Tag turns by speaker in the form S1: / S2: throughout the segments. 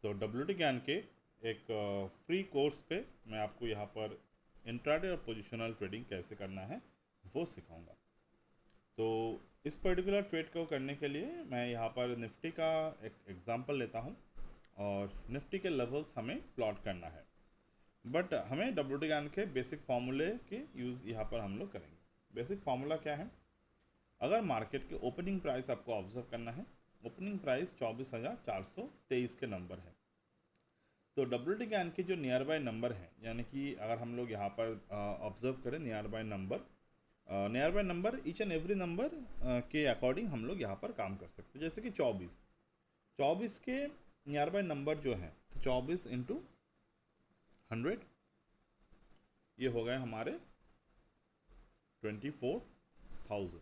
S1: तो WT ज्ञान के एक फ्री कोर्स पे मैं आपको यहाँ पर इंट्राडे और पोजिशनल ट्रेडिंग कैसे करना है वो सिखाऊंगा। तो इस पर्टिकुलर ट्रेड को करने के लिए मैं यहाँ पर निफ्टी का एक एग्जांपल लेता हूँ और निफ्टी के लेवल्स हमें प्लॉट करना है, बट हमें WT ज्ञान के बेसिक फार्मूले के यूज़ यहाँ पर हम लोग करेंगे। बेसिक फार्मूला क्या है? अगर मार्केट के ओपनिंग प्राइस आपको ऑब्जर्व करना है, ओपनिंग प्राइस 24,423 के नंबर है, तो WT ज्ञान के जो नियर बाय नंबर हैं, यानी कि अगर हम लोग यहाँ पर ऑब्जर्व करें near by number each and every number के अकॉर्डिंग हम लोग यहाँ पर काम कर सकते हैं। जैसे कि 24 के नियर बाय नंबर जो हैं, तो 24 इंटू 100 ये हो गए हमारे 24,000।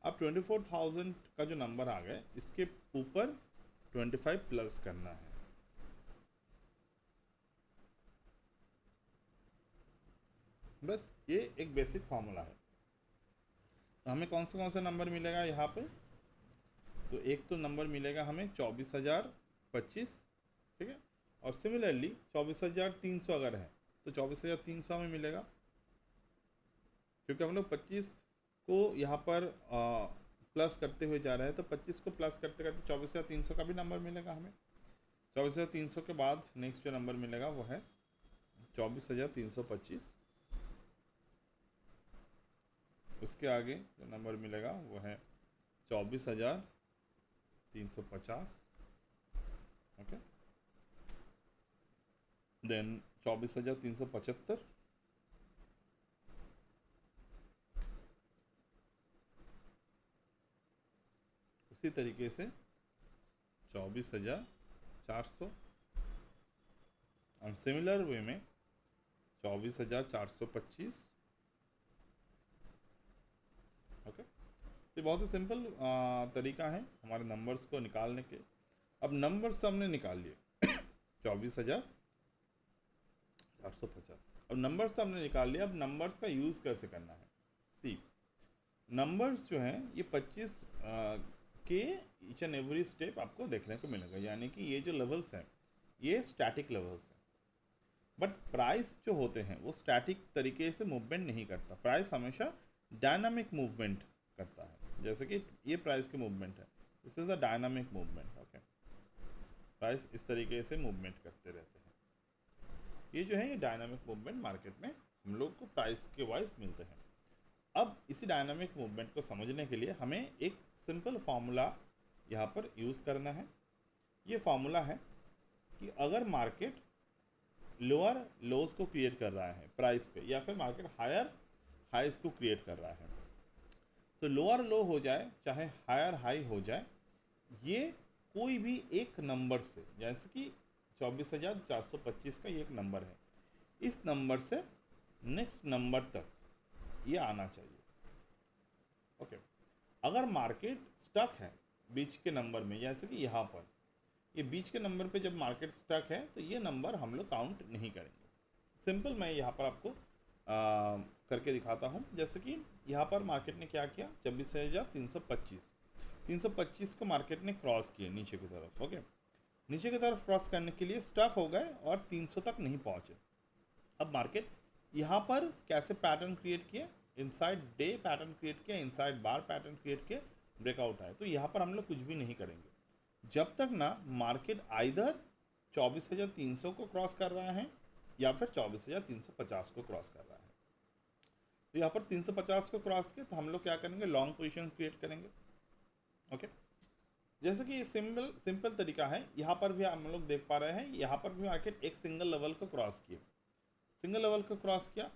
S1: अब 24,000 का जो नंबर आ गया इसके ऊपर 25 प्लस करना है। बस ये एक बेसिक फार्मूला है। तो हमें कौन सा नंबर मिलेगा यहाँ पे? तो एक तो नंबर मिलेगा हमें 24,025, ठीक है, और सिमिलरली 24,300 अगर है तो 24,300 हमें मिलेगा, क्योंकि हम लोग 25 को यहाँ पर प्लस करते हुए जा रहे हैं, तो 25 को प्लस करते करते 24,300 का भी नंबर मिलेगा हमें। 24,300 के बाद नेक्स्ट जो नंबर मिलेगा वो है 24,325। उसके आगे जो नंबर मिलेगा वो है 24,350, ओके, देन 24,375, उसी तरीके से 24,400 और सिमिलर वे में 24,425, ओके। ये बहुत ही सिंपल तरीका है हमारे नंबर्स को निकालने के। अब नंबर्स हमने निकाल लिए 24,450। अब नंबर्स हमने निकाल लिया, अब नंबर्स का यूज़ कैसे करना है? सी, नंबर्स जो हैं ये 25 के ईच एंड एवरी स्टेप आपको देखने को मिलेगा, यानी कि ये जो लेवल्स हैं ये स्टैटिक लेवल्स हैं। बट प्राइस जो होते हैं वो स्टैटिक तरीके से मूवमेंट नहीं करता, प्राइस हमेशा डायनामिक मूवमेंट करता है। जैसे कि ये प्राइस की मूवमेंट है, this is a dynamic movement, okay. Price इस तरीके से मूवमेंट करते रहते हैं। ये जो है ये डायनामिक मूवमेंट मार्केट में हम लोग को प्राइस के वाइज मिलते हैं। अब इसी डायनामिक मूवमेंट को समझने के लिए हमें एक सिंपल फार्मूला यहाँ पर यूज़ करना है। ये फार्मूला है कि अगर मार्केट लोअर लोज को क्रिएट कर रहा है प्राइस पे, या फिर मार्केट हायर हाइज को क्रिएट कर रहा है, तो लोअर लो हो जाए चाहे हायर हाई हो जाए, ये कोई भी एक नंबर से, जैसे कि 24,425 का ये एक नंबर है, इस नंबर से नेक्स्ट नंबर तक ये आना चाहिए, ओके। अगर मार्केट स्टक है बीच के नंबर में, जैसे कि यहाँ पर ये बीच के नंबर पे जब मार्केट स्टक है तो ये नंबर हम लोग काउंट नहीं करेंगे। सिंपल मैं यहाँ पर आपको करके दिखाता हूँ। जैसे कि यहाँ पर मार्केट ने क्या किया, 24,325 को मार्केट ने क्रॉस किया नीचे की तरफ, ओके। नीचे की तरफ क्रॉस करने के लिए स्टक हो गए और 300 तक नहीं पहुँचे। अब मार्केट यहाँ पर कैसे पैटर्न क्रिएट किया, इनसाइड डे पैटर्न क्रिएट किया, इनसाइड बार पैटर्न क्रिएट किया, ब्रेकआउट आए। तो यहाँ पर हम लोग कुछ भी नहीं करेंगे जब तक ना मार्केट आइदर 24,300 को क्रॉस कर रहा है या फिर 24,350 को क्रॉस कर रहा है। तो यहाँ पर 350 को क्रॉस किया तो हम लोग क्या करेंगे, लॉन्ग पोजीशन क्रिएट करेंगे, ओके। जैसे कि ये सिंपल तरीका है, यहाँ पर भी हम लोग देख पा रहे हैं, यहाँ पर भी मार्केट एक सिंगल लेवल को क्रॉस किया, सिंगल लेवल को क्रॉस किया,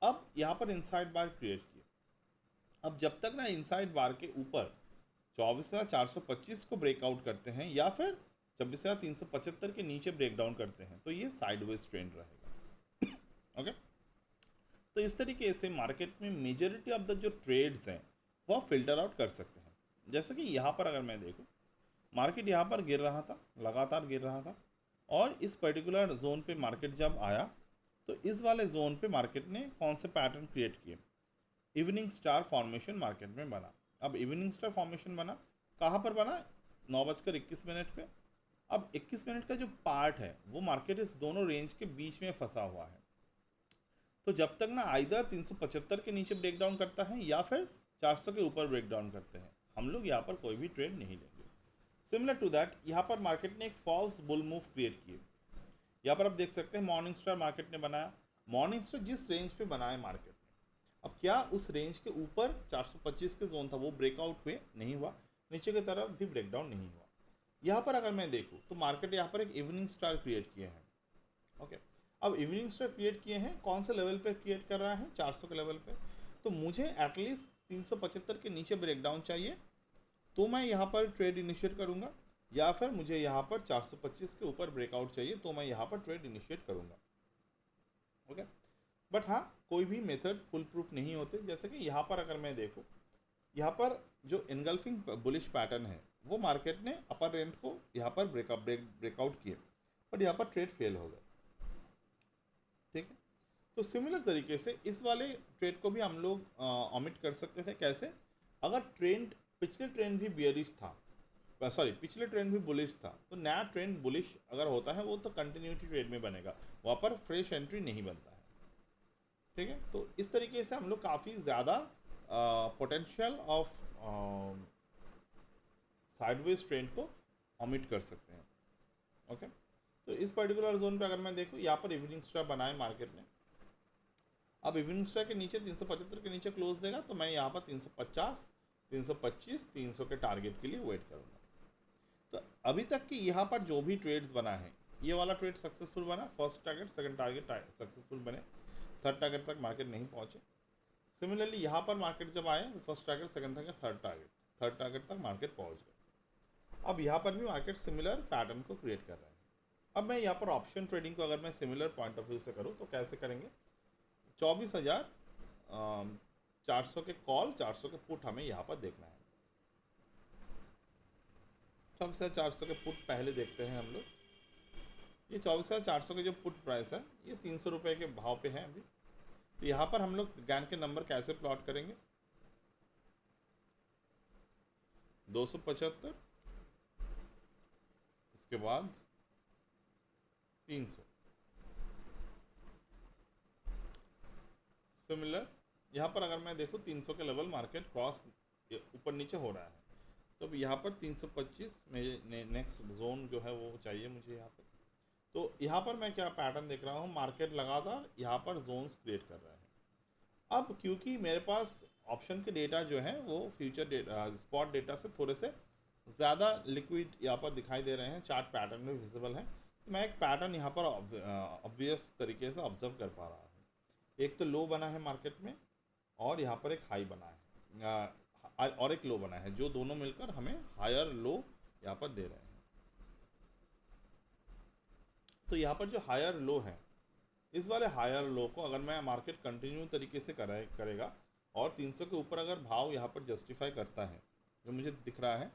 S1: अब यहाँ पर इनसाइड बार क्रिएट किया। अब जब तक ना इनसाइड बार के ऊपर 24,425 को ब्रेकआउट करते हैं या फिर 24,375 के नीचे ब्रेकडाउन करते हैं, तो ये साइडवेज ट्रेंड रहेगा, ओके। तो इस तरीके से मार्केट में मेजॉरिटी ऑफ द जो ट्रेड्स हैं वो फिल्टर आउट कर सकते हैं। जैसे कि यहाँ पर अगर मैं देखूँ, मार्केट यहाँ पर गिर रहा था, लगातार गिर रहा था, और इस पर्टिकुलर जोन पे मार्केट जब आया तो इस वाले जोन पे मार्केट ने कौन से पैटर्न क्रिएट किए, इवनिंग स्टार फॉर्मेशन मार्केट में बना। अब इवनिंग स्टार फॉर्मेशन बना कहाँ पर बना, 9:21 पे। अब 21 मिनट का जो पार्ट है वो मार्केट इस दोनों रेंज के बीच में फंसा हुआ है। तो जब तक ना आइदर 375 के नीचे ब्रेक डाउन करता है या फिर 400 के ऊपर ब्रेक डाउन करते हैं, हम लोग यहाँ पर कोई भी ट्रेड नहीं लेंगे। सिमिलर टू दैट यहाँ पर मार्केट ने एक फॉल्स बुल मूव क्रिएट किए। यहाँ पर आप देख सकते हैं मॉर्निंग स्टार मार्केट ने बनाया। मॉर्निंग स्टार जिस रेंज पे बनाया मार्केट ने, अब क्या उस रेंज के ऊपर 425 के जोन था वो ब्रेकआउट हुए? नहीं हुआ। नीचे की तरफ भी ब्रेकडाउन नहीं हुआ। यहाँ पर अगर मैं देखूँ तो मार्केट यहाँ पर एक इवनिंग स्टार क्रिएट किए हैं। ओके, अब इवनिंग स्टार क्रिएट किए हैं कौन से लेवल पे क्रिएट कर रहा है? 400 के लेवल पे। तो मुझे एटलीस्ट 375 के नीचे ब्रेकडाउन चाहिए तो मैं यहाँ पर ट्रेड इनिशिएट करूँगा, या फिर मुझे यहाँ पर 425 के ऊपर ब्रेकआउट चाहिए तो मैं यहाँ पर ट्रेड इनिशिएट करूँगा। ओके, बट हाँ, कोई भी मेथड फुल प्रूफ नहीं होते। जैसे कि यहाँ पर अगर मैं देखूँ, यहाँ पर जो इनगल्फिंग बुलिश पैटर्न है वो मार्केट ने अपर रेंज को यहाँ पर ब्रेकआउट किए, बट यहाँ पर ट्रेड फेल हो गए। ठीक है, तो सिमिलर तरीके से इस वाले ट्रेड को भी हम लोग ऑमिट कर सकते थे। कैसे? अगर ट्रेंड पिछले ट्रेंड भी बियरिश था, सॉरी पिछले ट्रेंड भी बुलिश था, तो नया ट्रेंड बुलिश अगर होता है वो तो कंटिन्यूटी ट्रेड में बनेगा, वहाँ पर फ्रेश एंट्री नहीं बनता है। ठीक है, तो इस तरीके से हम लोग काफ़ी ज़्यादा पोटेंशियल ऑफ साइडवेज ट्रेंड को ऑमिट कर सकते हैं। ओके, तो इस पर्टिकुलर जोन पे अगर मैं देखूँ, यहाँ पर इवनिंग स्टार बनाए मार्केट ने। अब इवनिंग स्टार के नीचे 375 के नीचे क्लोज देगा तो मैं यहाँ पर 350, 325, 300 के टारगेट के लिए वेट करूँगा। तो अभी तक कि यहाँ पर जो भी ट्रेड्स बना है, ये वाला ट्रेड सक्सेसफुल बना, first target second target successful बने, थर्ड टारगेट तक मार्केट नहीं पहुँचे। सिमिलरली यहाँ पर मार्केट जब आए, first target second target third target तक मार्केट पहुँच गए। अब यहाँ पर भी मार्केट सिमिलर पैटर्न को क्रिएट कर रहा है। अब मैं यहाँ पर ऑप्शन ट्रेडिंग को अगर मैं सिमिलर पॉइंट ऑफ व्यू से करूँ तो कैसे करेंगे? 24,400 के कॉल, 400 के पुट हमें यहाँ पर देखना है। 24,400 के पुट पहले देखते हैं हम लोग। ये 24,400 के जो पुट प्राइस है ये 300 रुपये के भाव पे है अभी। तो यहाँ पर हम लोग गैन के नंबर कैसे प्लॉट करेंगे? 275, इसके बाद 300। सिमिलर यहाँ पर अगर मैं देखूँ 300 के लेवल मार्केट क्रॉस ऊपर नीचे हो रहा है, तो अब यहाँ पर 325 में नेक्स्ट जोन जो है वो चाहिए मुझे यहाँ पर। तो यहाँ पर मैं क्या पैटर्न देख रहा हूँ, मार्केट लगातार यहाँ पर जोन्स क्रिएट कर रहा है। अब क्योंकि मेरे पास ऑप्शन के डेटा जो है वो फ्यूचर डेटा, स्पॉट डेटा से थोड़े से ज़्यादा लिक्विड यहाँ पर दिखाई दे रहे हैं, चार्ट पैटर्न में विजिबल है, तो मैं एक पैटर्न यहाँ पर ऑब्वियस तरीके से ऑब्जर्व कर पा रहा हूँ। एक तो लो बना है मार्केट में और यहाँ पर एक हाई बना है, और एक लो बना है, जो दोनों मिलकर हमें हायर लो यहाँ पर दे रहे हैं। तो यहाँ पर जो हायर लो है, इस वाले हायर लो को अगर मैं मार्केट कंटिन्यू तरीके से करेगा और 300 के ऊपर अगर भाव यहाँ पर जस्टिफाई करता है जो मुझे दिख रहा है,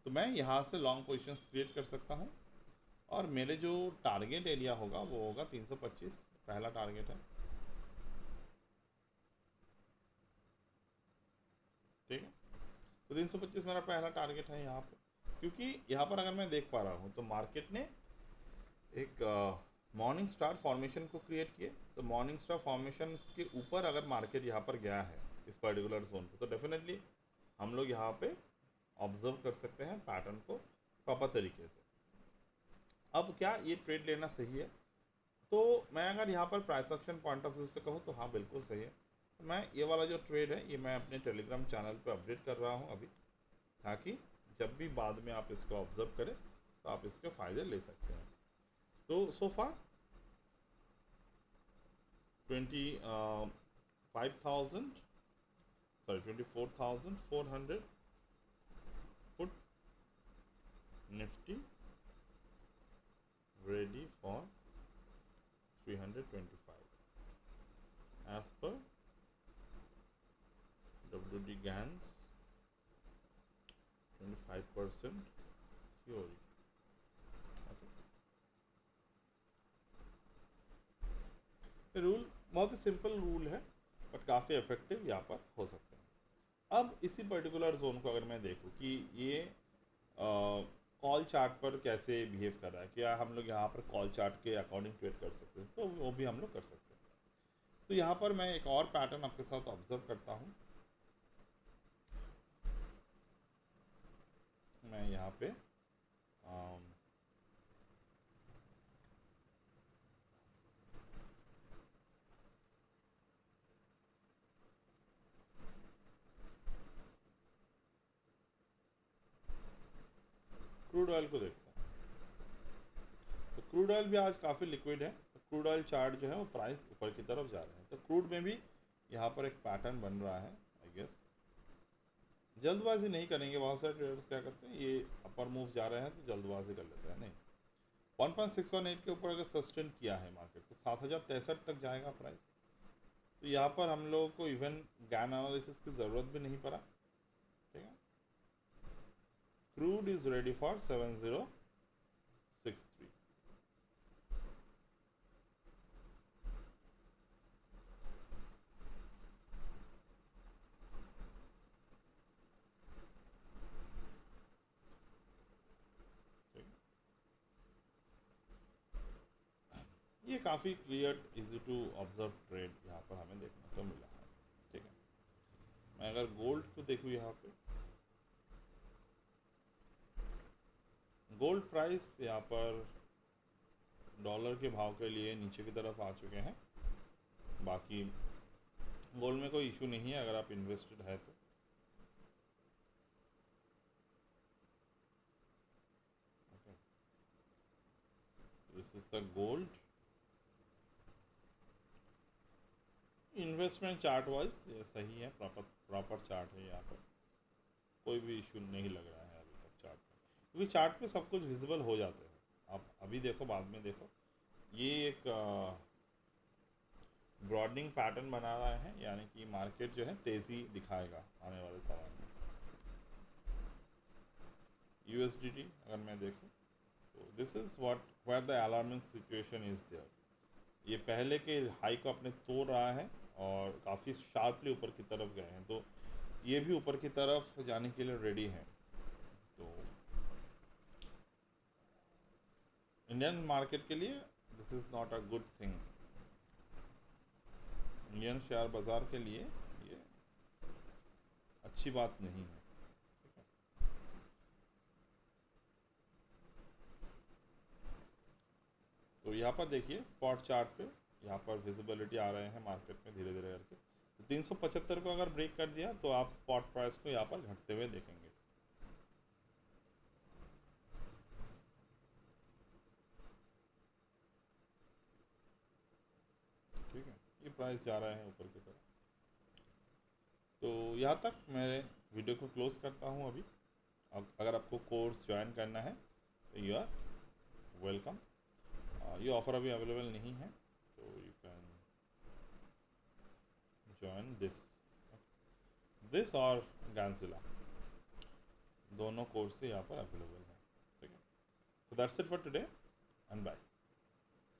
S1: तो मैं यहाँ से लॉन्ग पोजीशंस क्रिएट कर सकता हूँ। और मेरे जो टारगेट एरिया होगा वो होगा 325, पहला टारगेट है। ठीक है, तो 325 मेरा पहला टारगेट है यहाँ पर। क्योंकि यहाँ पर अगर मैं देख पा रहा हूँ तो मार्केट ने एक मॉर्निंग स्टार फॉर्मेशन को क्रिएट किए। तो मॉर्निंग स्टार फॉर्मेशन के ऊपर अगर मार्केट यहाँ पर गया है इस पर्टिकुलर जोन पे, तो डेफिनेटली हम लोग यहाँ पे ऑब्जर्व कर सकते हैं पैटर्न को प्रॉपर तरीके से। अब क्या ये ट्रेड लेना सही है? तो मैं अगर यहाँ पर price action point of view से कहूँ तो हाँ, बिल्कुल सही है। मैं ये वाला जो ट्रेड है ये मैं अपने टेलीग्राम चैनल पे अपडेट कर रहा हूँ अभी, ताकि जब भी बाद में आप इसको ऑब्जर्व करें तो आप इसके फ़ायदे ले सकते हैं। तो सो फार 24,400 put Nifty ready for 325 as per WD GANs 25% theory। Rule बहुत ही सिंपल रूल है, बट काफ़ी इफेक्टिव यहाँ पर हो सकते हैं। अब इसी पर्टिकुलर जोन को अगर मैं देखूँ कि ये कॉल चार्ट पर कैसे बिहेव कर रहा है, क्या हम लोग यहाँ पर कॉल चार्ट के अकॉर्डिंग ट्रेड कर सकते हैं, तो वो भी हम लोग कर सकते हैं। तो यहाँ पर मैं एक और पैटर्न आपके साथ ऑब्जर्व करता हूँ। मैं यहाँ पे क्रूड ऑयल को देखता हूँ। तो क्रूड ऑयल भी आज काफ़ी लिक्विड है। तो क्रूड ऑयल चार्ट जो है वो प्राइस ऊपर की तरफ जा रहे हैं। तो क्रूड में भी यहाँ पर एक पैटर्न बन रहा है। आई गेस जल्दबाजी नहीं करेंगे, बहुत सारे ट्रेडर्स क्या करते हैं, ये अपर मूव जा रहे हैं तो जल्दबाजी कर लेते हैं। नहीं, 1.618 के ऊपर अगर सस्टेन किया है मार्केट तो 7063 तक जाएगा प्राइस। तो यहाँ पर हम लोगों को इवन गैन एनालिसिस की ज़रूरत भी नहीं पड़ा। ठीक है, क्रूड इज़ रेडी फॉर 7063। ये काफ़ी clear easy to observe trade यहाँ पर हमें देखने को मिला है। ठीक है, मैं अगर गोल्ड को देखूँ, यहाँ पे गोल्ड प्राइस यहाँ पर डॉलर के भाव के लिए नीचे की तरफ आ चुके हैं। बाकी गोल्ड में कोई इशू नहीं है अगर आप इन्वेस्टेड है तो। This is the gold investment chart wise ये सही है, प्रॉपर चार्ट है। यहाँ पर कोई भी इशू नहीं लग रहा है अभी तक चार्ट में, क्योंकि चार्ट पे सब कुछ विजिबल हो जाते हैं। आप अभी देखो, बाद में देखो, ये एक ब्रॉडनिंग पैटर्न बना रहा है, यानी कि मार्केट जो है तेज़ी दिखाएगा आने वाले समय में। यूएसडीटी अगर मैं देखूँ तो this is what where the alarming situation is there. ये पहले के हाई को अपने तोड़ रहा है और काफ़ी शार्पली ऊपर की तरफ गए हैं, तो ये भी ऊपर की तरफ जाने के लिए रेडी है। तो इंडियन मार्केट के लिए this is not a good thing. Indian share बाज़ार के लिए ये अच्छी बात नहीं है। तो यहाँ पर देखिए स्पॉट चार्ट पे यहाँ पर विजिबिलिटी आ रहे हैं मार्केट में धीरे धीरे करके। तो 375 को अगर ब्रेक कर दिया तो आप स्पॉट प्राइस को यहाँ पर घटते हुए देखेंगे। ठीक है, ये प्राइस जा रहे हैं ऊपर की तरफ। तो यहाँ तक मैं वीडियो को क्लोज करता हूँ अभी। अब अगर आपको कोर्स ज्वाइन करना है तो यू आर वेलकम। ये ऑफ़र अभी अवेलेबल नहीं है, तो यू कैन ज्वाइन दिस और गैंजिला, दोनों कोर्स से यहाँ पर अवेलेबल है। ठीक है, so that's it for today and bye.